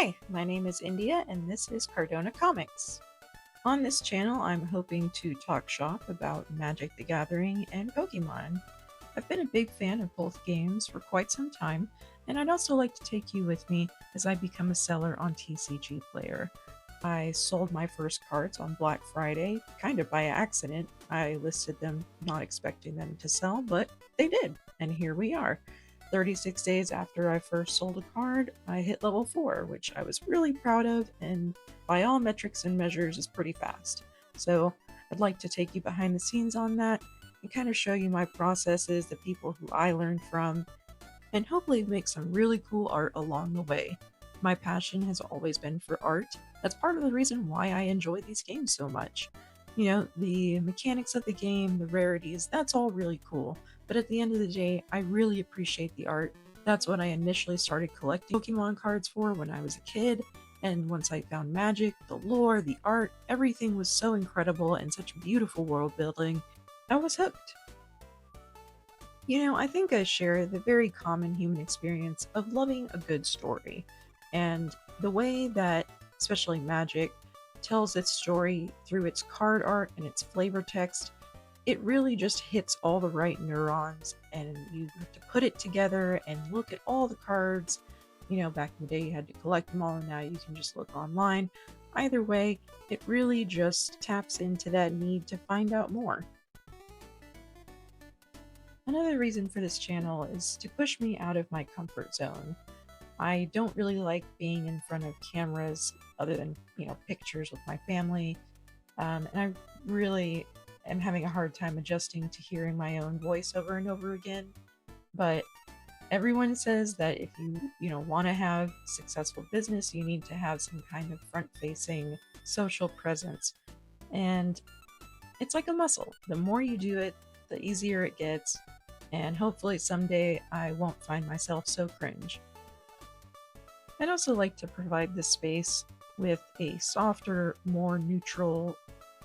Hi, my name is India and this is CardonaComics. On this channel, I'm hoping to talk shop about Magic the Gathering and Pokemon. I've been a big fan of both games for quite some time, and I'd also like to take you with me as I become a seller on TCGPlayer. I sold my first cards on Black Friday, kind of by accident. I listed them not expecting them to sell, but they did, and here we are. 36 days after I first sold a card, I hit level 4, which I was really proud of, and by all metrics and measures is pretty fast. So I'd like to take you behind the scenes on that and kind of show you my processes, the people who I learned from, and hopefully make some really cool art along the way. My passion has always been for art. That's part of the reason why I enjoy these games so much. You know, the mechanics of the game, the rarities, that's all really cool. But at the end of the day, I really appreciate the art. That's what I initially started collecting Pokemon cards for when I was a kid. And once I found Magic, the lore, the art, everything was so incredible and such beautiful world building, I was hooked. You know, I think I share the very common human experience of loving a good story. And the way that, especially Magic, tells its story through its card art and its flavor text, it really just hits all the right neurons, and you have to put it together and look at all the cards. You know, back in the day you had to collect them all, and now you can just look online. Either way, it really just taps into that need to find out more. Another reason for this channel is to push me out of my comfort zone. I don't really like being in front of cameras other than, pictures with my family. And I really am having a hard time adjusting to hearing my own voice over and over again. But everyone says that if you want to have successful business, you need to have some kind of front-facing social presence. And it's like a muscle. The more you do it, the easier it gets. And hopefully someday I won't find myself so cringe. I'd also like to provide this space with a softer, more neutral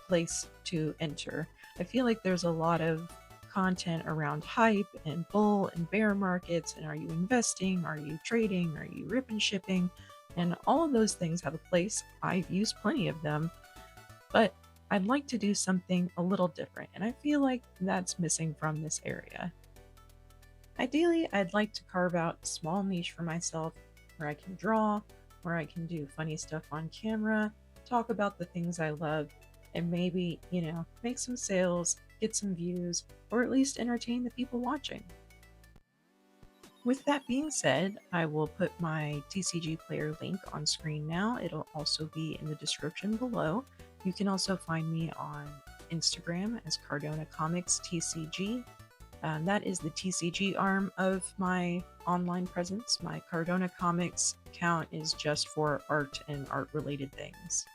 place to enter. I feel like there's a lot of content around hype and bull and bear markets, and are you investing, are you trading, are you rip and shipping, and all of those things have a place. I've used plenty of them, but I'd like to do something a little different, and I feel like that's missing from this area. Ideally, I'd like to carve out a small niche for myself where I can draw, where I can do funny stuff on camera, talk about the things I love, and maybe, make some sales, get some views, or at least entertain the people watching. With that being said, I will put my TCGPlayer link on screen now. It'll also be in the description below. You can also find me on Instagram as CardonaComics TCG. That is the TCG arm of my online presence. My CardonaComics account is just for art and art-related things.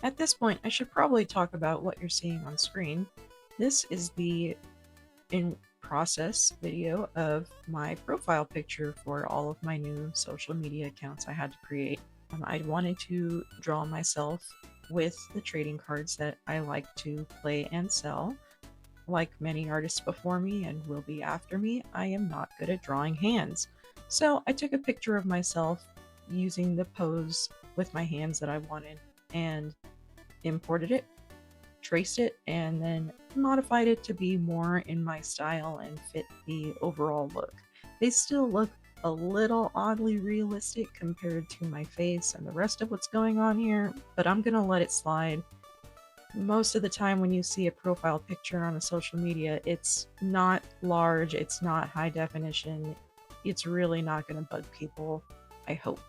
At this point, I should probably talk about what you're seeing on screen. This is the in-process video of my profile picture for all of my new social media accounts I had to create. I wanted to draw myself with the trading cards that I like to play and sell. Like many artists before me and will be after me, I am not good at drawing hands. So I took a picture of myself using the pose with my hands that I wanted and imported it, traced it, and then modified it to be more in my style and fit the overall look. They still look a little oddly realistic compared to my face and the rest of what's going on here, but I'm gonna let it slide. Most of the time when you see a profile picture on a social media, it's not large, it's not high definition, it's really not gonna bug people, I hope.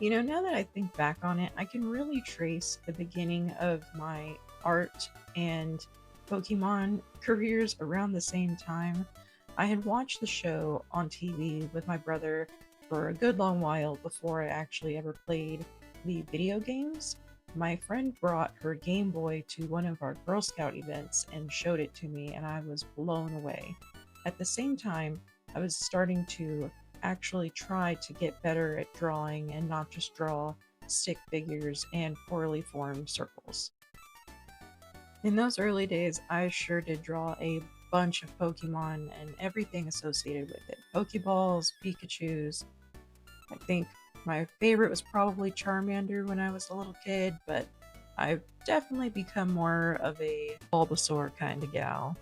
Now that I think back on it, I can really trace the beginning of my art and Pokemon careers around the same time. I had watched the show on TV with my brother for a good long while before I actually ever played the video games. My friend brought her Game Boy to one of our Girl Scout events and showed it to me, and I was blown away. At the same time, I was starting to actually try to get better at drawing and not just draw stick figures and poorly formed circles. In those early days, I sure did draw a bunch of Pokemon and everything associated with it. Pokeballs, Pikachus. I think my favorite was probably Charmander when I was a little kid, but I've definitely become more of a Bulbasaur kind of gal.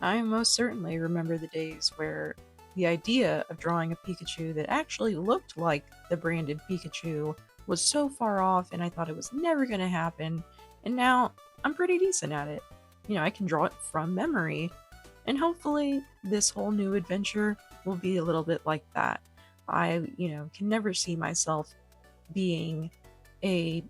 I most certainly remember the days where the idea of drawing a Pikachu that actually looked like the branded Pikachu was so far off and I thought it was never going to happen, and now I'm pretty decent at it. I can draw it from memory, and hopefully this whole new adventure will be a little bit like that. I can never see myself being a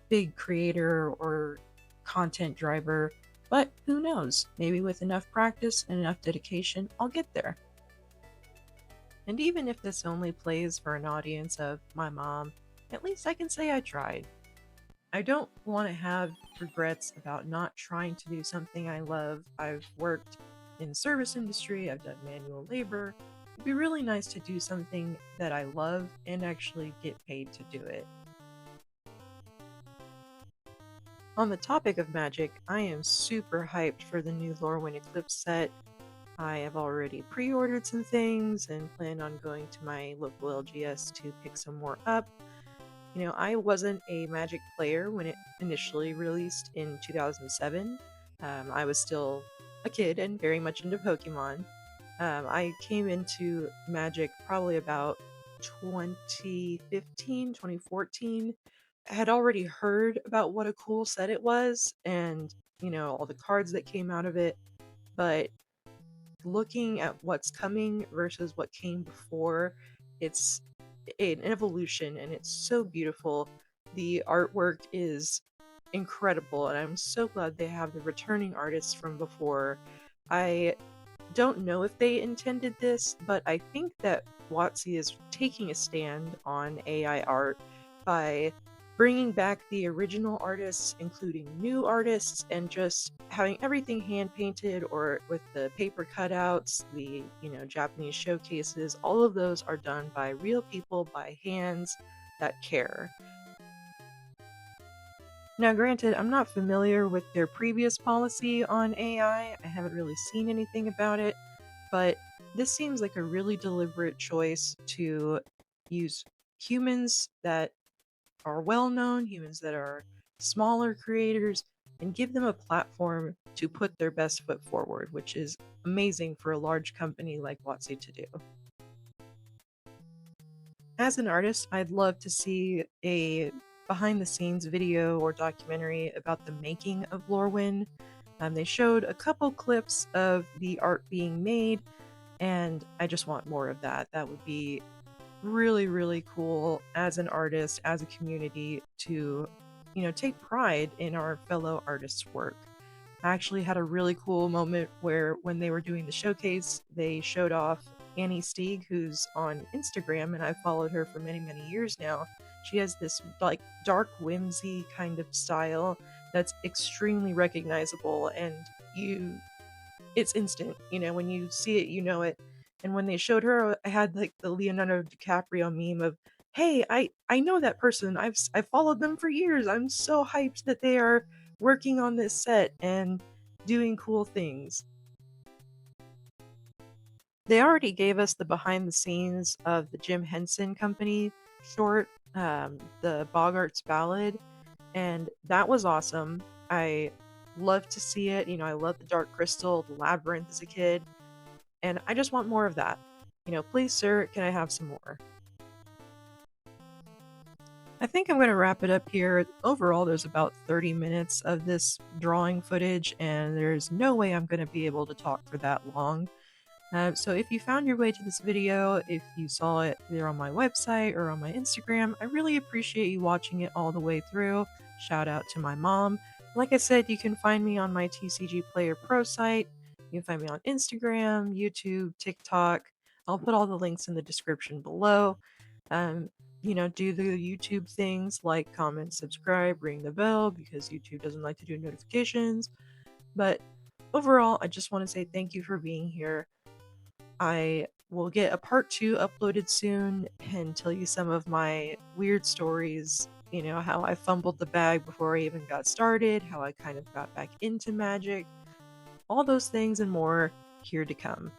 big creator or content driver, but who knows? Maybe with enough practice and enough dedication, I'll get there. And even if this only plays for an audience of my mom, at least I can say I tried. I don't want to have regrets about not trying to do something I love. I've worked in the service industry, I've done manual labor. It'd be really nice to do something that I love and actually get paid to do it. On the topic of magic, I am super hyped for the new Lorwyn Eclipsed set. I have already pre-ordered some things and plan on going to my local LGS to pick some more up. I wasn't a Magic player when it initially released in 2007. I was still a kid and very much into Pokemon. I came into Magic probably about 2015, 2014. I had already heard about what a cool set it was and, all the cards that came out of it, but looking at what's coming versus what came before, it's an evolution and it's so beautiful. The artwork is incredible, and I'm so glad they have the returning artists from before. I don't know if they intended this, but I think that WotC is taking a stand on AI art by bringing back the original artists, including new artists, and just having everything hand painted or with the paper cutouts, the Japanese showcases. All of those are done by real people, by hands that care. Now, granted, I'm not familiar with their previous policy on AI. I haven't really seen anything about it, but this seems like a really deliberate choice to use humans that are well-known, humans that are smaller creators, and give them a platform to put their best foot forward, which is amazing for a large company like WotC to do. As an artist, I'd love to see a behind-the-scenes video or documentary about the making of Lorwyn. They showed a couple clips of the art being made, and I just want more of that. That would be really, really cool as an artist, as a community, to take pride in our fellow artists' work. I actually had a really cool moment where when they were doing the showcase, they showed off Annie Stieg, who's on Instagram, and I've followed her for many, many years now. She has this like dark whimsy kind of style that's extremely recognizable, and it's instant. When you see it, you know it. And when they showed her, I had like the Leonardo DiCaprio meme of, "Hey, I know that person. I've followed them for years. I'm so hyped that they are working on this set and doing cool things." They already gave us the behind the scenes of the Jim Henson Company short, the Bogart's Ballad, and that was awesome. I love to see it. I love the Dark Crystal, the Labyrinth as a kid, and I just want more of that. Please, sir, can I have some more? I think I'm going to wrap it up here. Overall, there's about 30 minutes of this drawing footage, and there's no way I'm going to be able to talk for that long. So if you found your way to this video, if you saw it either on my website or on my Instagram, I really appreciate you watching it all the way through. Shout out to my mom. Like I said, you can find me on my TCGPlayer Pro site. You can find me on Instagram, YouTube, TikTok. I'll put all the links in the description below. Do the YouTube things like comment, subscribe, ring the bell, because YouTube doesn't like to do notifications. But overall, I just want to say thank you for being here. I will get a part 2 uploaded soon and tell you some of my weird stories, how I fumbled the bag before I even got started, how I kind of got back into Magic. All those things and more here to come.